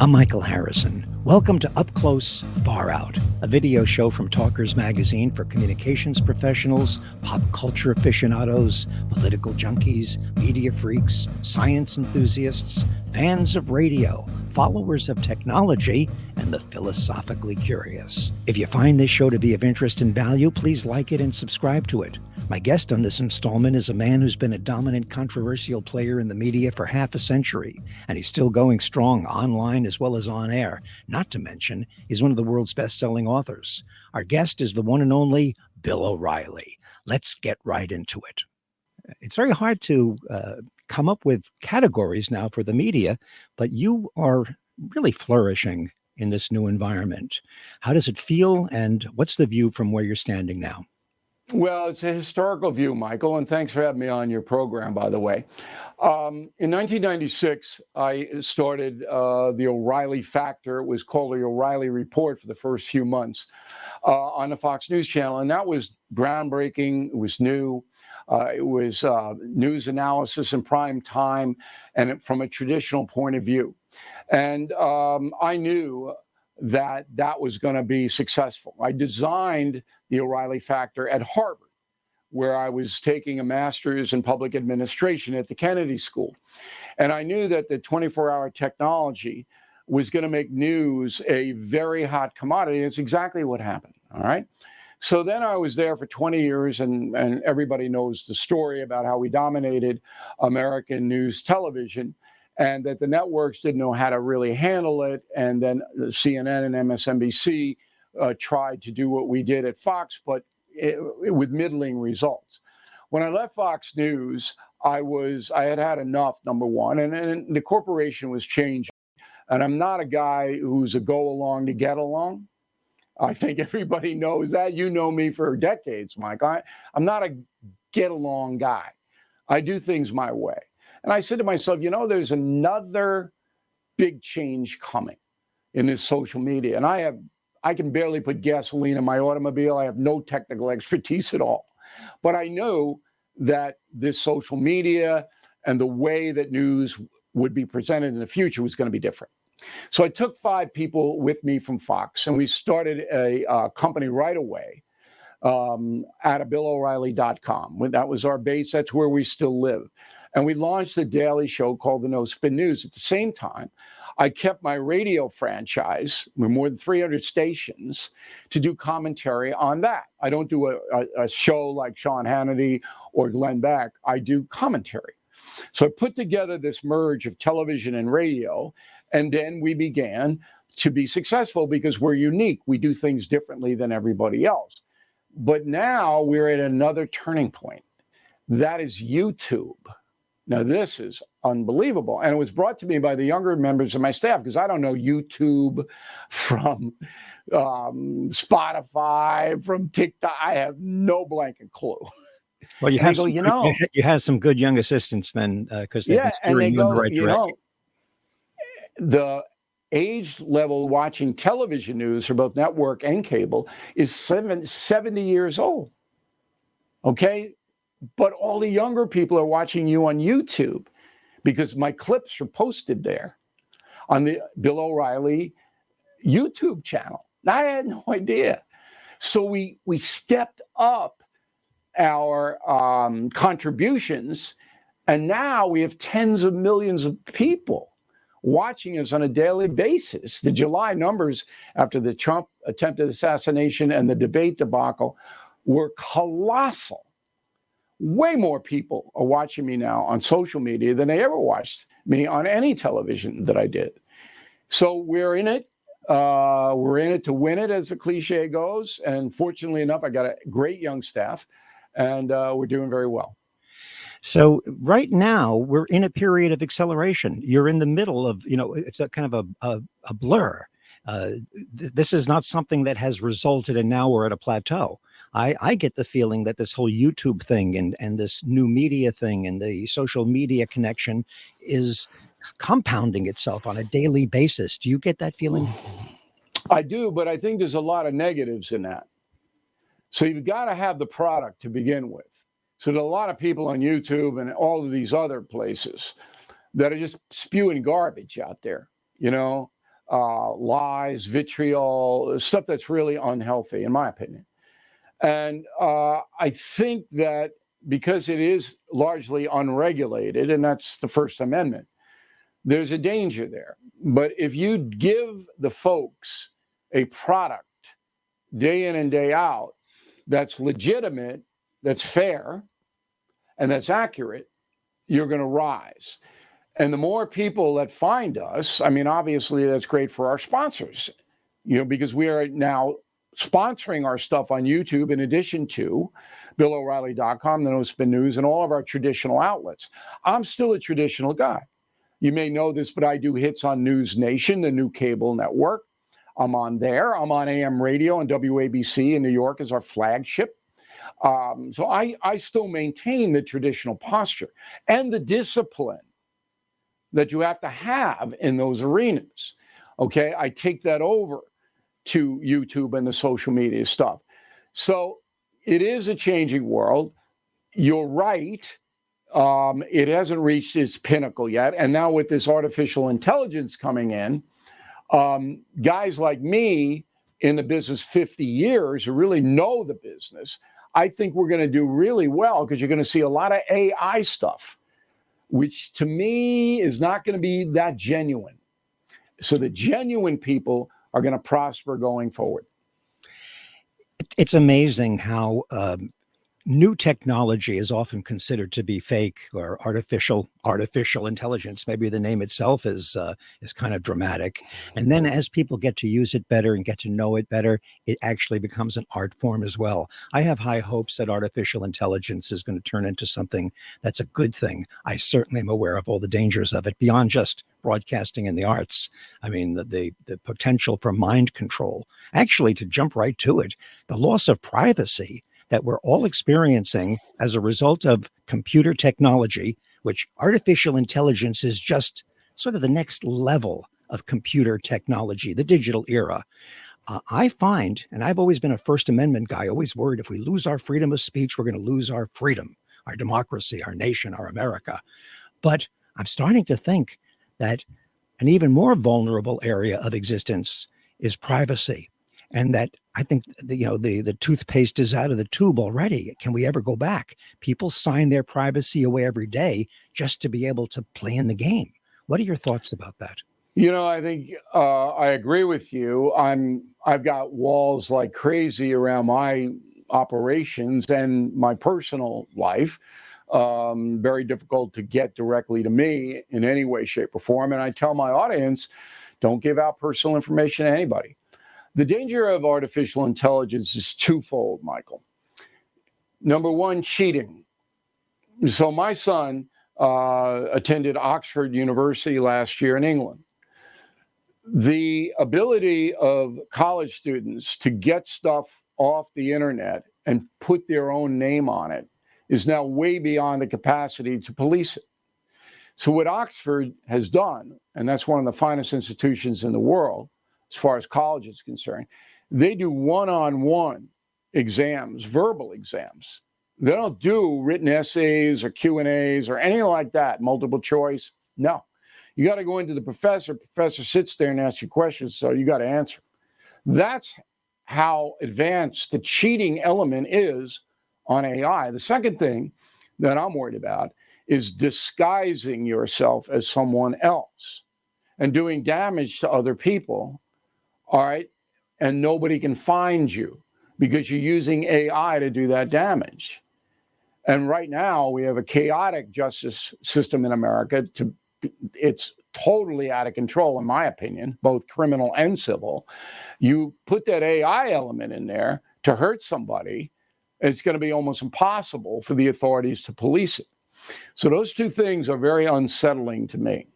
I'm Michael Harrison. Welcome to Up Close, Far Out, a video show from Talkers Magazine for communications professionals, pop culture aficionados, political junkies, media freaks, science enthusiasts, fans of radio, followers of technology, and the philosophically curious. If you find this show to be of interest and value, please like it and subscribe to it. My guest on this installment is a man who's been a dominant controversial player in the media for half a century, and he's still going strong online as well as on air. Not to mention, he's one of the world's best-selling authors. Our guest is the one and only Bill O'Reilly. Let's get right into it. It's very hard to come up with categories now for the media, but you are really flourishing in this new environment. How does it feel, and what's the view from where you're standing now? Well, it's a historical view, Michael, and thanks for having me on your program, by the way. In 1996, I started the O'Reilly Factor. It was called the O'Reilly Report for the first few months on the Fox News channel, and that was groundbreaking. It was new. It was news analysis in prime time and from a traditional point of view. And I knew that was going to be successful. I designed the O'Reilly Factor at Harvard, where I was taking a master's in public administration at the Kennedy School. And I knew that the 24-hour technology was going to make news a very hot commodity. It's exactly what happened, all right? So then I was there for 20 years, and everybody knows the story about how we dominated American news television, and that the networks didn't know how to really handle it. And then the CNN and MSNBC tried to do what we did at Fox, but with middling results. When I left Fox News, I had enough, number one, and the corporation was changing. And I'm not a guy who's a go along to get along. I think everybody knows that. You know me for decades, Mike. I'm not a get along guy. I do things my way. And I said to myself, there's another big change coming in this social media. And I can barely put gasoline in my automobile. I have no technical expertise at all. But I know that this social media and the way that news would be presented in the future was going to be different. So I took 5 people with me from Fox, and we started a company right away out of BillO'Reilly.com. That was our base. That's where we still live. And we launched a daily show called the No Spin News. At the same time, I kept my radio franchise with more than 300 stations to do commentary on that. I don't do a show like Sean Hannity or Glenn Beck. I do commentary. So I put together this merge of television and radio, and then we began to be successful because we're unique. We do things differently than everybody else. But now we're at another turning point. That is YouTube. Now, this is unbelievable. And it was brought to me by the younger members of my staff, because I don't know YouTube from Spotify, from TikTok. I have no blanket clue. Well, you have some good young assistants then, because they've been steering you in the right direction. The age level watching television news for both network and cable is 70 years old. Okay? But all the younger people are watching you on YouTube because my clips are posted there on the Bill O'Reilly YouTube channel. I had no idea. So we stepped up our contributions, and now we have tens of millions of people watching us on a daily basis. The July numbers after the Trump attempted assassination and the debate debacle were colossal. Way more people are watching me now on social media than they ever watched me on any television that I did. So we're in it. We're in it to win it, as the cliche goes. And fortunately enough, I got a great young staff, and we're doing very well. So right now we're in a period of acceleration. You're in the middle of, it's a kind of a blur. This is not something that has resulted and now we're at a plateau. I get the feeling that this whole YouTube thing and this new media thing and the social media connection is compounding itself on a daily basis. Do you get that feeling? I do, but I think there's a lot of negatives in that. So you've got to have the product to begin with. So there are a lot of people on YouTube and all of these other places that are just spewing garbage out there, lies, vitriol, stuff that's really unhealthy, in my opinion. And I think that because it is largely unregulated, and that's the First Amendment, there's a danger there. But if you give the folks a product day in and day out that's legitimate, that's fair, and that's accurate, you're going to rise. And the more people that find us, I mean, obviously that's great for our sponsors, because we are now sponsoring our stuff on YouTube in addition to BillO'Reilly.com, the No Spin News, and all of our traditional outlets. I'm still a traditional guy. You may know this, but I do hits on News Nation, the new cable network. I'm on there. I'm on AM radio and WABC in New York as our flagship. So I still maintain the traditional posture and the discipline that you have to have in those arenas. Okay, I take that over to YouTube and the social media stuff. So it is a changing world. You're right. It hasn't reached its pinnacle yet. And now with this artificial intelligence coming in, guys like me in the business 50 years who really know the business, I think we're going to do really well because you're going to see a lot of AI stuff, which to me is not going to be that genuine. So the genuine people are going to prosper going forward. It's amazing how new technology is often considered to be fake or artificial intelligence. Maybe the name itself is kind of dramatic. And then as people get to use it better and get to know it better, it actually becomes an art form as well. I have high hopes that artificial intelligence is going to turn into something that's a good thing. I certainly am aware of all the dangers of it beyond just broadcasting in the arts. I mean, the potential for mind control. Actually, to jump right to it, the loss of privacy that we're all experiencing as a result of computer technology, which artificial intelligence is just sort of the next level of computer technology, the digital era. I find, and I've always been a First Amendment guy, always worried if we lose our freedom of speech, we're going to lose our freedom, our democracy, our nation, our America. But I'm starting to think that an even more vulnerable area of existence is privacy. And that I think the toothpaste is out of the tube already. Can we ever go back? People sign their privacy away every day just to be able to play in the game. What are your thoughts about that? I think I agree with you. I've got walls like crazy around my operations and my personal life. Very difficult to get directly to me in any way, shape, or form. And I tell my audience, don't give out personal information to anybody. The danger of artificial intelligence is twofold, Michael. Number one, cheating. So my son attended Oxford University last year in England. The ability of college students to get stuff off the internet and put their own name on it is now way beyond the capacity to police it. So what Oxford has done, and that's one of the finest institutions in the world, as far as college is concerned, they do one-on-one exams, verbal exams. They don't do written essays or Q&As or anything like that, multiple choice. No. You got to go into the professor. Professor sits there and asks you questions, so you got to answer. That's how advanced the cheating element is on AI. The second thing that I'm worried about is disguising yourself as someone else and doing damage to other people. All right. And nobody can find you because you're using AI to do that damage. And right now we have a chaotic justice system in America. It's totally out of control, in my opinion, both criminal and civil. You put that AI element in there to hurt somebody, it's going to be almost impossible for the authorities to police it. So those two things are very unsettling to me.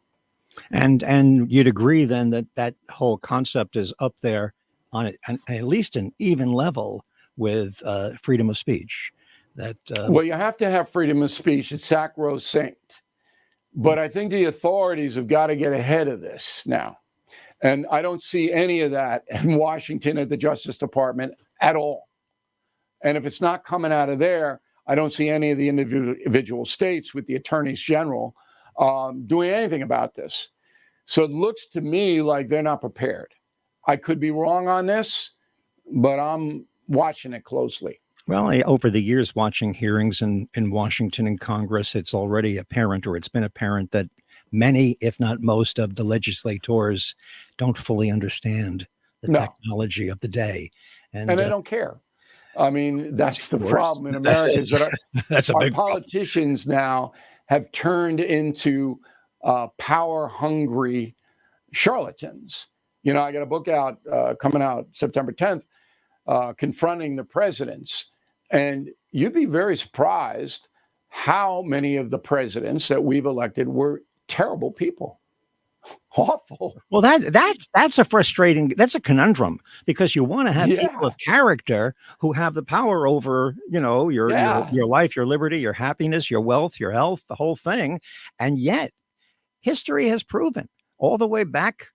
And you'd agree then that whole concept is up there on at least an even level with freedom of speech. Well, you have to have freedom of speech. It's sacrosanct. But I think the authorities have got to get ahead of this now. And I don't see any of that in Washington at the Justice Department at all. And if it's not coming out of there, I don't see any of the individual states with the attorneys general doing anything about this. So it looks to me like they're not prepared. I could be wrong on this, but I'm watching it closely. Well, over the years, watching hearings in Washington and Congress, it's already apparent, or it's been apparent, that many, if not most, of the legislators don't fully understand the No, technology of the day. and And they don't care. I mean, that's that's the worse. problem in America is that That's a our big problem. politicians now have turned into power hungry charlatans. You know, I got a book out coming out September 10th, Confronting the Presidents. And you'd be very surprised how many of the presidents that we've elected were terrible people. Awful. Well, that's a frustrating, that's a conundrum, because you want to have people Yeah. of character who have the power over, Yeah. your life, your liberty, your happiness, your wealth, your health, the whole thing. And yet history has proven way back,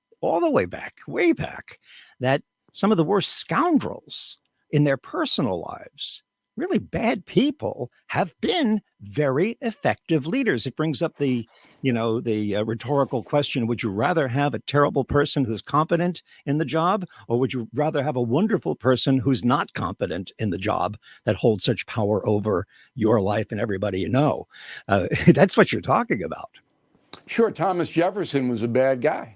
that some of the worst scoundrels in their personal lives, really bad people, have been very effective leaders. It brings up the rhetorical question: would you rather have a terrible person who's competent in the job, or would you rather have a wonderful person who's not competent in the job that holds such power over your life and everybody you know? That's what you're talking about. Sure, Thomas Jefferson was a bad guy,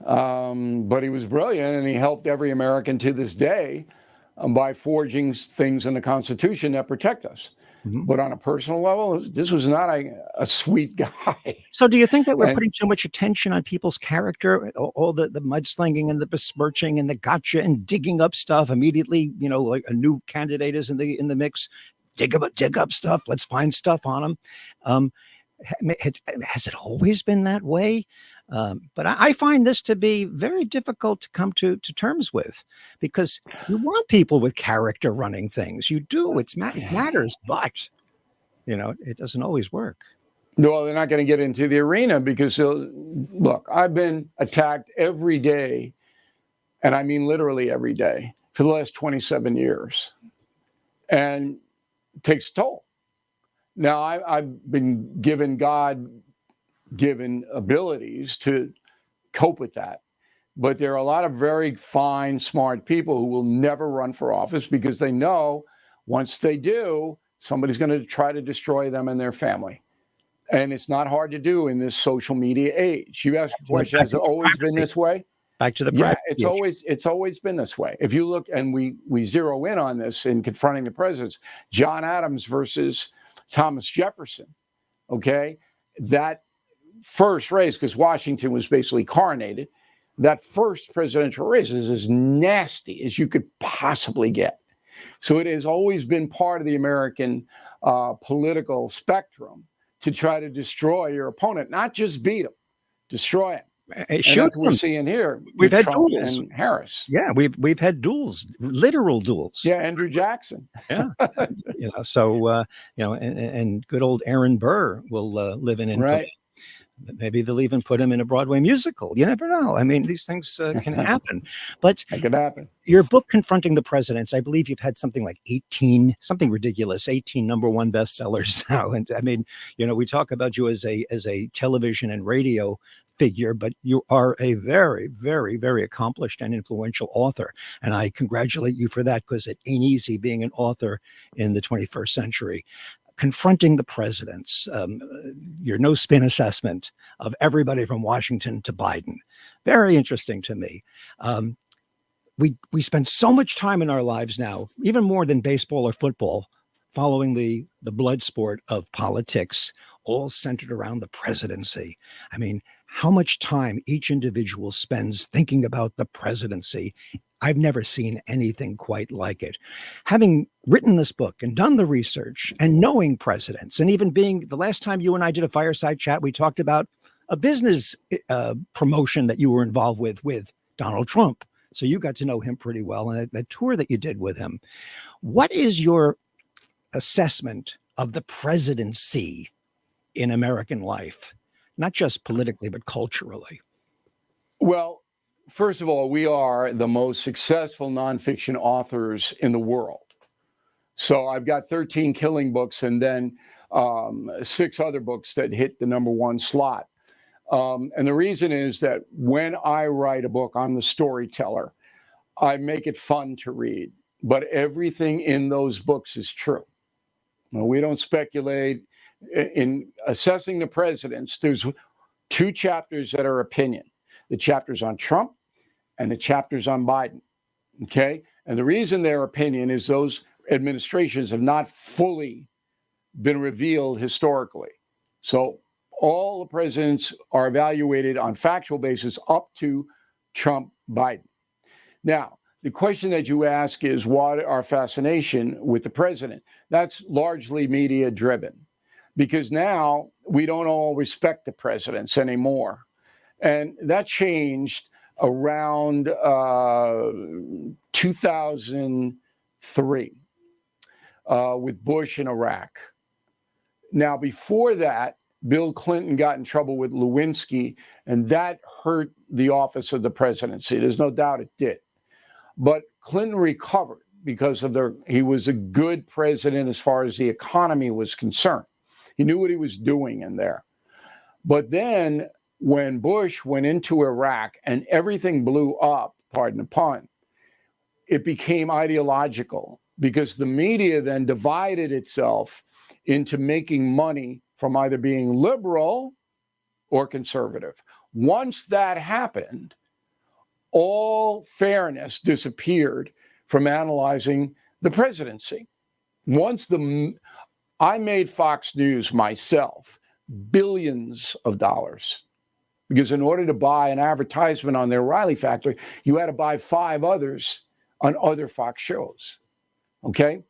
but he was brilliant, and he helped every American to this day by forging things in the Constitution that protect us. Mhm. But on a personal level, this was not a sweet guy. So do you think that we're And putting too much attention on people's character, all the mudslinging and the besmirching and the gotcha and digging up stuff immediately, like a new candidate is in the mix, dig up stuff, let's find stuff on them. Has it always been that way? But I find this to be very difficult to come to terms with, because you want people with character running things. You do. It matters, but it doesn't always work. no, they're not going to get into the arena because look, I've been attacked every day, and I mean literally every day for the last 27 years, and it takes a toll. Now, I've been given God-given abilities to cope with that. But there are a lot of very fine, smart people who will never run for office because they know once they do, somebody's going to try to destroy them and their family. And it's not hard to do in this social media age. You ask the question, has it always been this way? Back to the Yeah, privacy it's always been this way. If you look, and we zero in on this in Confronting the Presidents, John Adams versus Thomas Jefferson, okay? That first race, because Washington was basically coronated, that first presidential race is as nasty as you could possibly get. So it has always been part of the American political spectrum to try to destroy your opponent, not just beat him, destroy him. And that's what we're seeing here. We've had Trump duels. and Harris. Yeah, we've had duels, literal duels. Yeah, Andrew Jackson. Yeah, so and good old Aaron Burr will live in infamy. Right. Maybe they'll even put him in a Broadway musical. You never know. I mean, these things can happen. But It could happen. your book, Confronting the Presidents, I believe you've had something like 18, something ridiculous, 18 number one bestsellers now. And I mean, we talk about you as a television and radio figure, but you are a very, very, very accomplished and influential author. And I congratulate you for that, because it ain't easy being an author in the 21st century. Confronting the Presidents, your no spin assessment of everybody from Washington to Biden. Very interesting to me. We spend so much time in our lives now, even more than baseball or football, following the blood sport of politics, all centered around the presidency. I mean, how much time each individual spends thinking about the presidency. I've never seen anything quite like it. Having written this book and done the research and knowing presidents, and even being the last time you and I did a fireside chat, we talked about a business promotion that you were involved with Donald Trump. So you got to know him pretty well, and that tour that you did with him. What is your assessment of the presidency in American life, not just politically, but culturally? Well, first of all, we are the most successful nonfiction authors in the world. So I've got 13 killing books and then 6 other books that hit the number one slot. And the reason is that when I write a book, I'm the storyteller. I make it fun to read, but everything in those books is true. We don't speculate. In assessing the presidents, there's 2 chapters that are opinion. The chapters on Trump and the chapters on Biden, okay? And the reason they're opinion is those administrations have not fully been revealed historically. So all the presidents are evaluated on factual basis up to Trump, Biden. Now, the question that you ask is what our fascination with the president? That's largely media driven, because now we don't all respect the presidents anymore. And that changed around 2003 with Bush in Iraq. Now, before that, Bill Clinton got in trouble with Lewinsky, and that hurt the office of the presidency. There's no doubt it did. But Clinton recovered because of he was a good president as far as the economy was concerned. He knew what he was doing in there. But then when Bush went into Iraq and everything blew up, pardon the pun, it became ideological because the media then divided itself into making money from either being liberal or conservative. Once that happened, all fairness disappeared from analyzing the presidency. I made Fox News myself billions of dollars, because in order to buy an advertisement on the O'Reilly Factor, you had to buy 5 others on other Fox shows, okay?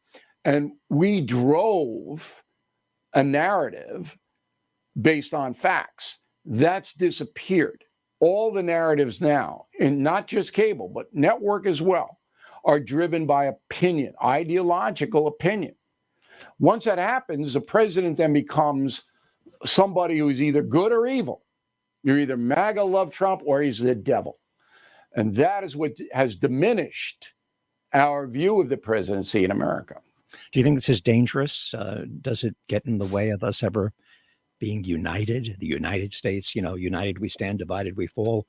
And we drove a narrative based on facts. That's disappeared. All the narratives now, and not just cable, but network as well, are driven by opinion, ideological opinion. Once that happens, the president then becomes somebody who's either good or evil. You're either MAGA love Trump or he's the devil. And that is what has diminished our view of the presidency in America. Do you think this is dangerous? Does it get in the way of us ever being united? The United States, united we stand, divided we fall.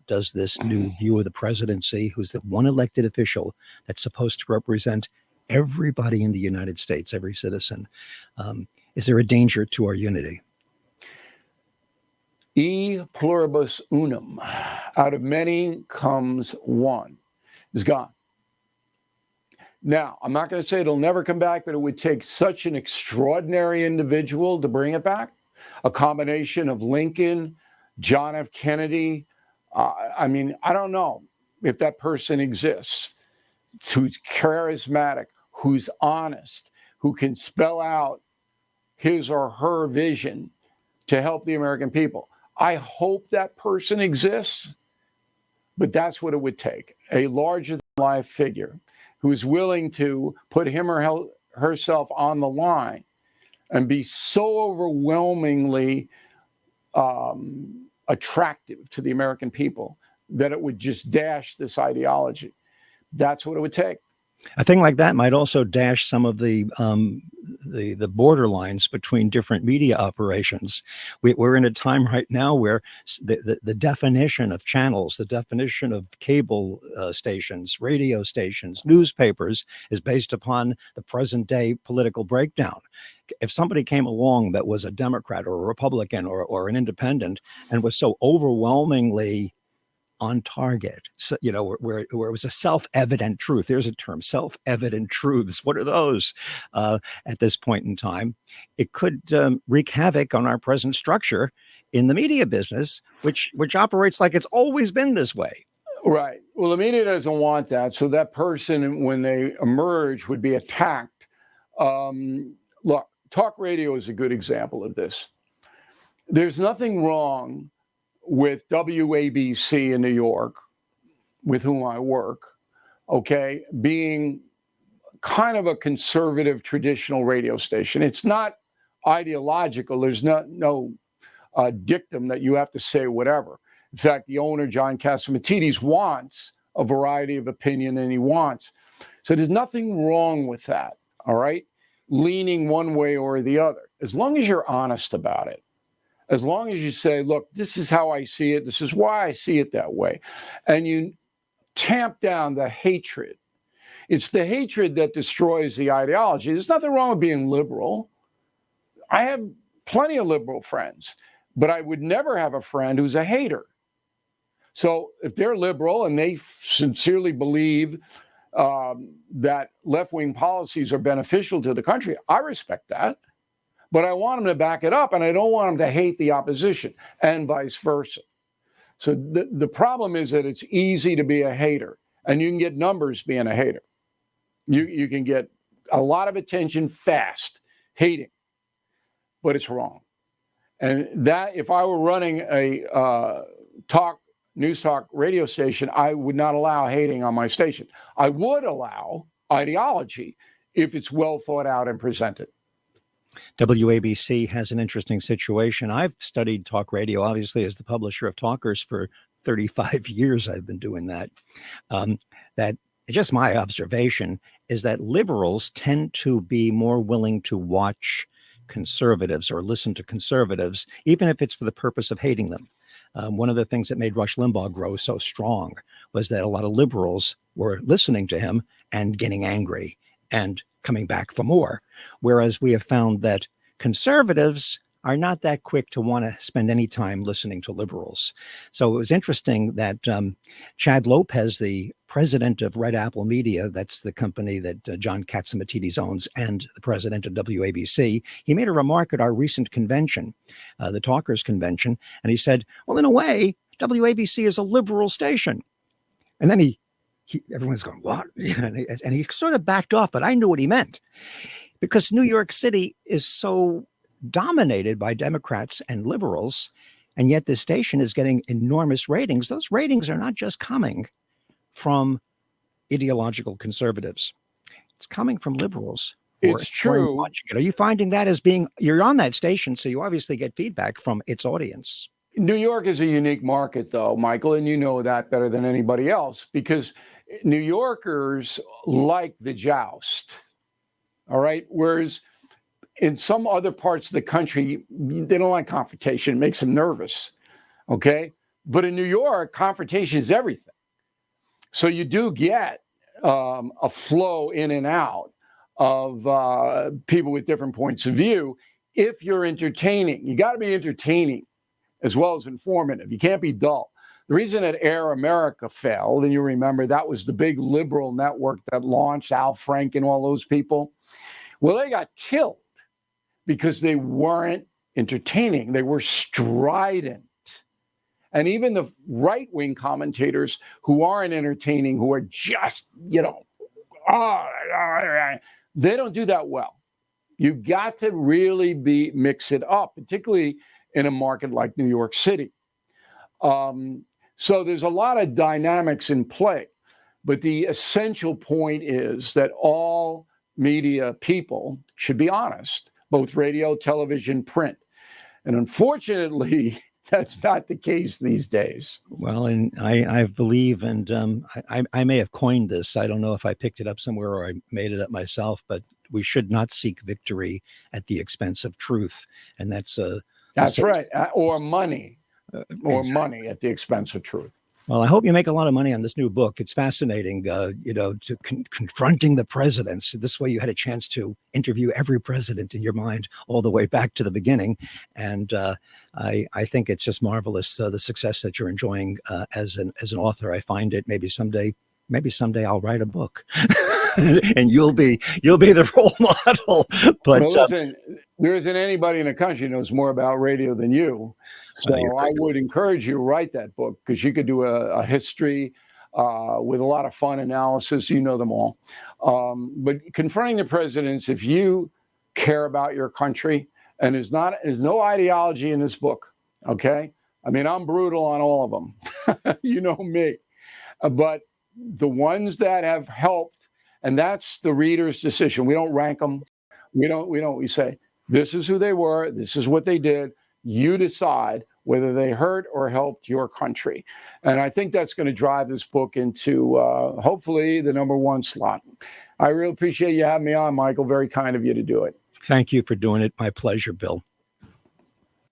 Does this new view of the presidency, who's the one elected official that's supposed to represent everybody in the United States, every citizen, is there a danger to our unity? E pluribus unum, out of many comes one, is gone. Now, I'm not going to say it'll never come back, but it would take such an extraordinary individual to bring it back. A combination of Lincoln, John F. Kennedy. I don't know if that person exists, who's charismatic, who's honest, who can spell out his or her vision to help the American people. I hope that person exists, but that's what it would take. A larger-than-life figure who is willing to put him or herself on the line and be so overwhelmingly attractive to the American people that it would just dash this ideology. That's what it would take. A thing like that might also dash some of the borderlines between different media operations. We're in a time right now where the definition of channels, the definition of cable stations, radio stations, newspapers is based upon the present day political breakdown. If somebody came along that was a Democrat or a Republican or an independent and was so overwhelmingly on target, so, where it was a self-evident truth. There's a term, self-evident truths. What are those? At this point in time, it could wreak havoc on our present structure in the media business, which operates like it's always been this way. Right. Well, the media doesn't want that. So that person, when they emerge, would be attacked. Look, talk radio is a good example of this. There's nothing wrong with WABC in New York, with whom I work, okay, being kind of a conservative traditional radio station. It's not ideological. There's no dictum that you have to say whatever. In fact, the owner, John Catsimatidis, wants a variety of opinion, and he wants. So there's nothing wrong with that, all right? Leaning one way or the other, as long as you're honest about it. As long as you say, look, this is how I see it, this is why I see it that way, and you tamp down the hatred. It's the hatred that destroys the ideology. There's nothing wrong with being liberal. I have plenty of liberal friends, but I would never have a friend who's a hater. So if they're liberal and they sincerely believe that left-wing policies are beneficial to the country, I respect that. But I want them to back it up, and I don't want them to hate the opposition, and vice versa. So the problem is that it's easy to be a hater, and you can get numbers being a hater. You can get a lot of attention fast, hating, but it's wrong. And that, if I were running a news talk radio station, I would not allow hating on my station. I would allow ideology if it's well thought out and presented. WABC has an interesting situation. I've studied talk radio, obviously, as the publisher of Talkers for 35 years. I've been doing that. That just my observation is that liberals tend to be more willing to watch conservatives or listen to conservatives, even if it's for the purpose of hating them. One of the things that made Rush Limbaugh grow so strong was that a lot of liberals were listening to him and getting angry and coming back for more. Whereas we have found that conservatives are not that quick to want to spend any time listening to liberals. So it was interesting that Chad Lopez, the president of Red Apple Media, that's the company that John Catsimatidis owns, and the president of WABC, he made a remark at our recent convention, the Talkers Convention, and he said, well, in a way, WABC is a liberal station. And then everyone's going, what? And he sort of backed off, but I knew what he meant. Because New York City is so dominated by Democrats and liberals, and yet this station is getting enormous ratings. Those ratings are not just coming from ideological conservatives. It's coming from liberals. It's true. Are you finding that as being, you're on that station, so you obviously get feedback from its audience? New York is a unique market, though, Michael, and you know that better than anybody else, because New Yorkers like the joust. All right. Whereas in some other parts of the country, they don't like confrontation. It makes them nervous. Okay. But in New York, confrontation is everything. So you do get a flow in and out of people with different points of view if you're entertaining. You got to be entertaining as well as informative. You can't be dull. The reason that Air America failed, and you remember that was the big liberal network that launched Al Frank and all those people. Well, they got killed because they weren't entertaining. They were strident. And even the right-wing commentators who aren't entertaining, who are just, they don't do that well. You've got to really mix it up, particularly in a market like New York City. So there's a lot of dynamics in play. But the essential point is that all media people should be honest, both radio, television, print. And unfortunately, that's not the case these days. Well, and I believe, and I may have coined this. I don't know if I picked it up somewhere or I made it up myself, but we should not seek victory at the expense of truth. And that's right. Or money. Exactly. Money at the expense of truth. Well, I hope you make a lot of money on this new book. It's fascinating, Confronting the Presidents. This way you had a chance to interview every president in your mind all the way back to the beginning. And I think it's just marvelous, the success that you're enjoying as an author. I find it maybe someday I'll write a book and you'll be the role model. But well, listen, there isn't anybody in the country who knows more about radio than you. So I would encourage you to write that book, because you could do a history with a lot of fun analysis. You know them all. But Confronting the Presidents, if you care about your country, and there's no ideology in this book, okay? I mean, I'm brutal on all of them. You know me. But the ones that have helped, and that's the reader's decision. We don't rank them. We say, this is who they were. This is what they did. You decide whether they hurt or helped your country. And I think that's going to drive this book into hopefully the #1 slot. I really appreciate you having me on, Michael. Very kind of you to do it. Thank you for doing it. My pleasure, Bill.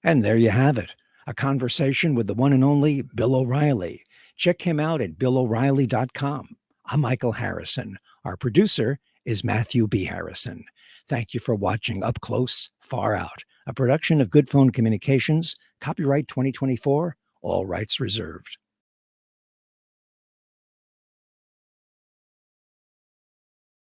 And there you have it, a conversation with the one and only Bill O'Reilly. Check him out at BillO'Reilly.com. I'm Michael Harrison. Our producer is Matthew B. Harrison. Thank you for watching Up Close, Far Out, a production of Good Phone Communications, copyright 2024, all rights reserved.